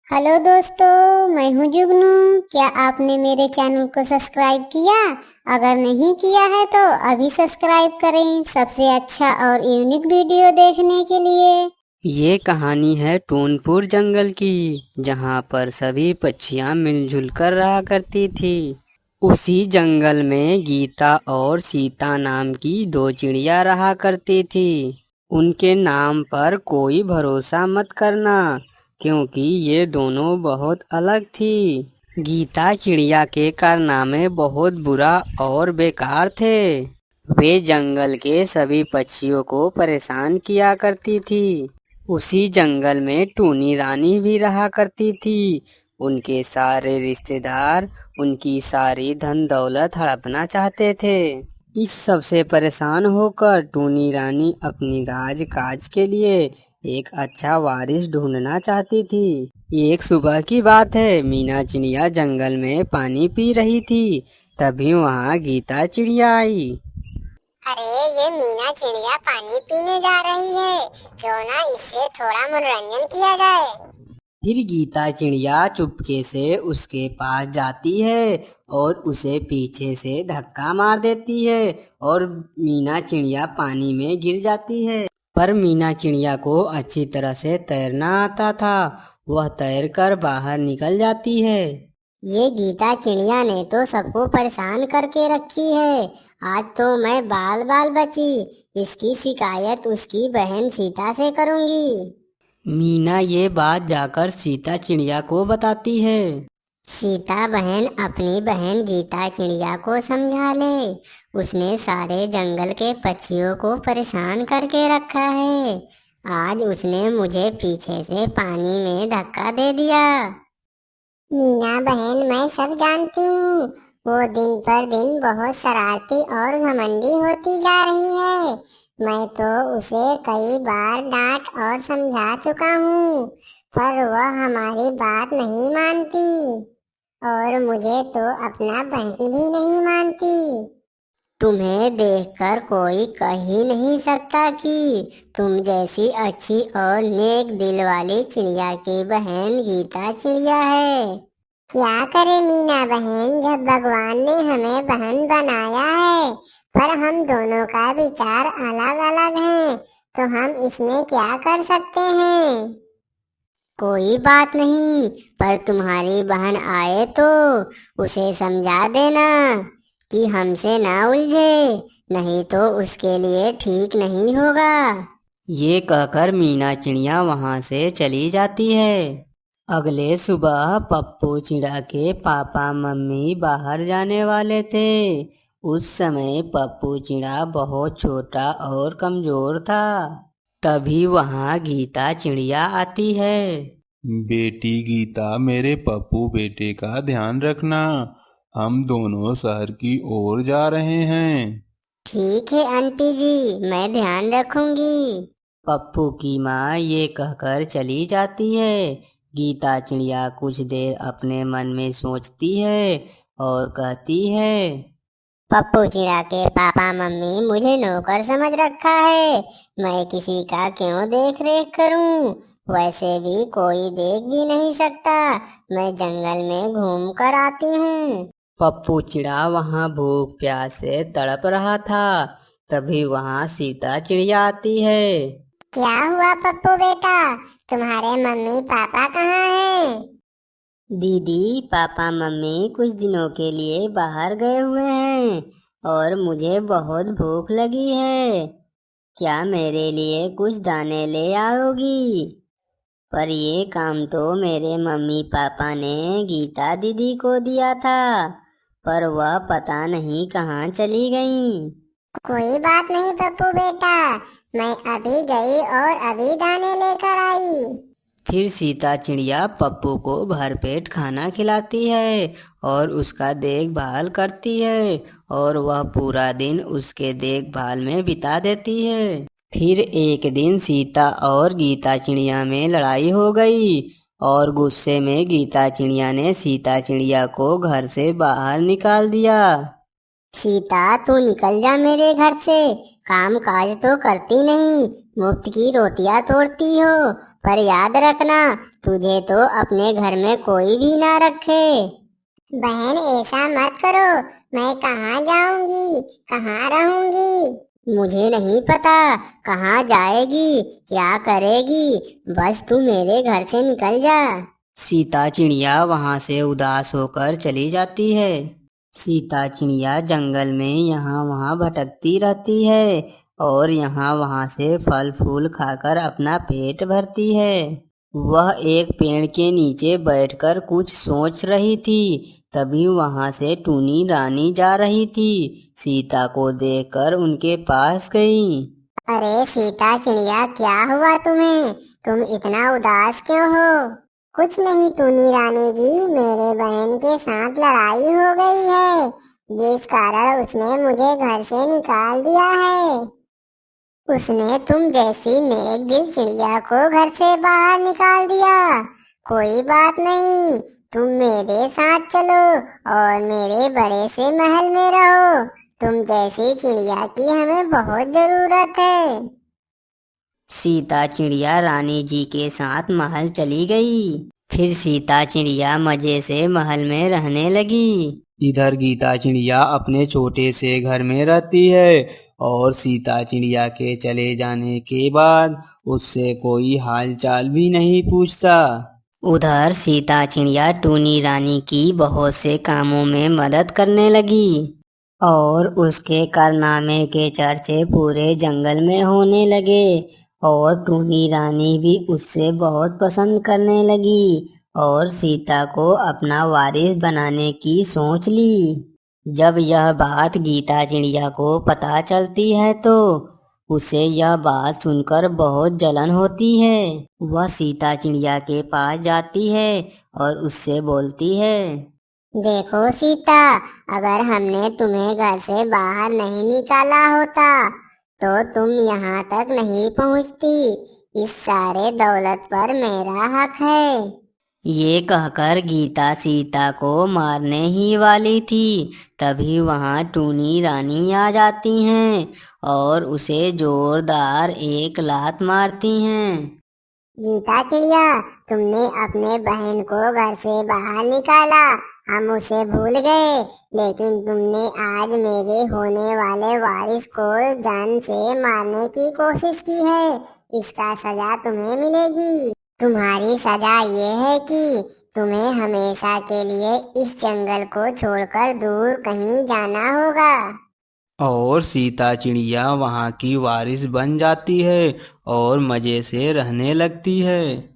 Hello दोस्तों, मैं हूँ जुगनू। क्या आपने मेरे चैनल को सब्सक्राइब किया? अगर नहीं किया है तो अभी सब्सक्राइब करें सबसे अच्छा और यूनिक वीडियो देखने के लिए। ये कहानी है टूनपुर जंगल की, जहाँ पर सभी पक्षियाँ मिलजुल कर रहा करती थी। उसी जंगल में गीता और सीता नाम की दो चिड़िया रहा करती थी। उनके नाम पर कोई भरोसा मत करना, क्योंकि ये दोनों बहुत अलग थी। गीता चिड़िया के कारनामे बहुत बुरा और बेकार थे। वे जंगल के सभी पक्षियों को परेशान किया करती थी। उसी जंगल में टूनी रानी भी रहा करती थी। उनके सारे रिश्तेदार उनकी सारी धन दौलत हड़पना चाहते थे। इस सब से परेशान होकर टूनी रानी अपनी राजकाज के लिए एक अच्छा वारिस ढूंढना चाहती थी। एक सुबह की बात है, मीना चिड़िया जंगल में पानी पी रही थी। तभी वहाँ गीता चिड़िया आई। अरे, ये मीना चिड़िया पानी पीने जा रही है। क्यों ना इससे थोड़ा मनोरंजन किया जाए। फिर गीता चिड़िया चुपके से उसके पास जाती है और उसे पीछे से धक्का मार देती है और मीना चिड़िया पानी में गिर जाती है। पर मीना चिड़िया को अच्छी तरह से तैरना आता था। वह तैरकर बाहर निकल जाती है। ये गीता चिड़िया ने तो सबको परेशान करके रखी है। आज तो मैं बाल बाल बची। इसकी शिकायत उसकी बहन सीता से करूंगी। मीना ये बात जाकर सीता चिड़िया को बताती है। सीता बहन अपनी बहन गीता चिड़िया को समझा ले। उसने सारे जंगल के पक्षियों को परेशान करके रखा है। आज उसने मुझे पीछे से पानी में धक्का दे दिया। मीना बहन, मैं सब जानती हूँ। वो दिन पर दिन बहुत शरारती और घमंडी होती जा रही है। मैं तो उसे कई बार डांट और समझा चुका हूँ, पर वह हमारी बात नहीं मानती और मुझे तो अपना बहन भी नहीं मानती। तुम्हें देखकर कोई कह ही नहीं सकता कि तुम जैसी अच्छी और नेक दिल वाली चिड़िया की बहन गीता चिड़िया है। क्या करे मीना बहन, जब भगवान ने हमें बहन बनाया है, पर हम दोनों का विचार अलग अलग है, तो हम इसमें क्या कर सकते हैं। कोई बात नहीं, पर तुम्हारी बहन आए तो उसे समझा देना कि हमसे ना उलझे, नहीं तो उसके लिए ठीक नहीं होगा। ये कहकर मीना चिड़िया वहाँ से चली जाती है। अगले सुबह पप्पू चिड़ा के पापा मम्मी बाहर जाने वाले थे। उस समय पप्पू चिड़ा बहुत छोटा और कमजोर था। तभी वहाँ गीता चिड़िया आती है। बेटी गीता, मेरे पप्पू बेटे का ध्यान रखना। हम दोनों शहर की ओर जा रहे हैं। ठीक है आंटी जी, मैं ध्यान रखूंगी। पप्पू की माँ ये कहकर चली जाती है। गीता चिड़िया कुछ देर अपने मन में सोचती है और कहती है, पप्पू चिड़ा के पापा मम्मी मुझे नौकर समझ रखा है। मैं किसी का क्यों देख रेख करूं? वैसे भी कोई देख भी नहीं सकता। मैं जंगल में घूम कर आती हूँ। पप्पू चिड़ा वहाँ भूख प्यास से तड़प रहा था। तभी वहाँ सीता चिड़िया आती है। क्या हुआ पप्पू बेटा? तुम्हारे मम्मी पापा कहाँ हैं? दीदी, पापा मम्मी कुछ दिनों के लिए बाहर गए हुए हैं और मुझे बहुत भूख लगी है। क्या मेरे लिए कुछ दाने ले आओगी? पर ये काम तो मेरे मम्मी पापा ने गीता दीदी को दिया था, पर वह पता नहीं कहाँ चली गई। कोई बात नहीं पप्पू बेटा, मैं अभी गई और अभी दाने लेकर आई। फिर सीता चिड़िया पप्पू को भरपेट खाना खिलाती है और उसका देखभाल करती है और वह पूरा दिन उसके देखभाल में बिता देती है। फिर एक दिन सीता और गीता चिड़िया में लड़ाई हो गई और गुस्से में गीता चिड़िया ने सीता चिड़िया को घर से बाहर निकाल दिया। सीता, तू निकल जा मेरे घर से। काम काज तो करती नहीं, मुफ्त की रोटियां तोड़ती हो। पर याद रखना, तुझे तो अपने घर में कोई भी ना रखे। बहन ऐसा मत करो, मैं कहाँ जाऊंगी, कहाँ रहूंगी? मुझे नहीं पता कहाँ जाएगी, क्या करेगी, बस तू मेरे घर से निकल जा। सीता चिड़िया वहां से उदास होकर चली जाती है। सीता चिड़िया जंगल में यहाँ वहाँ भटकती रहती है और यहाँ वहाँ से फल फूल खाकर अपना पेट भरती है। वह एक पेड़ के नीचे बैठकर कुछ सोच रही थी। तभी वहां से टूनी रानी जा रही थी। सीता को देखकर उनके पास गई। अरे सीता चिड़िया, क्या हुआ तुम्हें? तुम इतना उदास क्यों हो? कुछ नहीं टूनी रानी जी, मेरे बहन के साथ लड़ाई हो गई है, जिस कारण उसने मुझे घर से निकाल दिया है। उसने तुम जैसी नेक दिल चिड़िया को घर से बाहर निकाल दिया। कोई बात नहीं, तुम मेरे साथ चलो और मेरे बड़े से महल में रहो। तुम जैसी चिड़िया की हमें बहुत जरूरत है। सीता चिड़िया रानी जी के साथ महल चली गई। फिर सीता चिड़िया मजे से महल में रहने लगी। इधर गीता चिड़िया अपने छोटे से घर में रहती है और सीता चिड़िया के चले जाने के बाद उससे कोई हालचाल भी नहीं पूछता। उधर सीता चिड़िया टूनी रानी की बहुत से कामों में मदद करने लगी और उसके कारनामे के चर्चे पूरे जंगल में होने लगे और टूनी रानी भी उससे बहुत पसंद करने लगी और सीता को अपना वारिस बनाने की सोच ली। जब यह बात गीता चिड़िया को पता चलती है तो उसे यह बात सुनकर बहुत जलन होती है। वह सीता चिड़िया के पास जाती है और उससे बोलती है, देखो सीता, अगर हमने तुम्हें घर से बाहर नहीं निकाला होता तो तुम यहाँ तक नहीं पहुँचती। इस सारे दौलत पर मेरा हक है। ये कहकर गीता सीता को मारने ही वाली थी। तभी वहाँ टूनी रानी आ जाती हैं और उसे जोरदार एक लात मारती हैं। गीता चिड़िया, तुमने अपने बहन को घर से बाहर निकाला, हम उसे भूल गए, लेकिन तुमने आज मेरे होने वाले वारिस को जान से मारने की कोशिश की है। इसका सजा तुम्हें मिलेगी। तुम्हारी सजा ये है कि तुम्हें हमेशा के लिए इस जंगल को छोड़कर दूर कहीं जाना होगा। और सीता चिड़िया वहाँ की वारिस बन जाती है और मजे से रहने लगती है।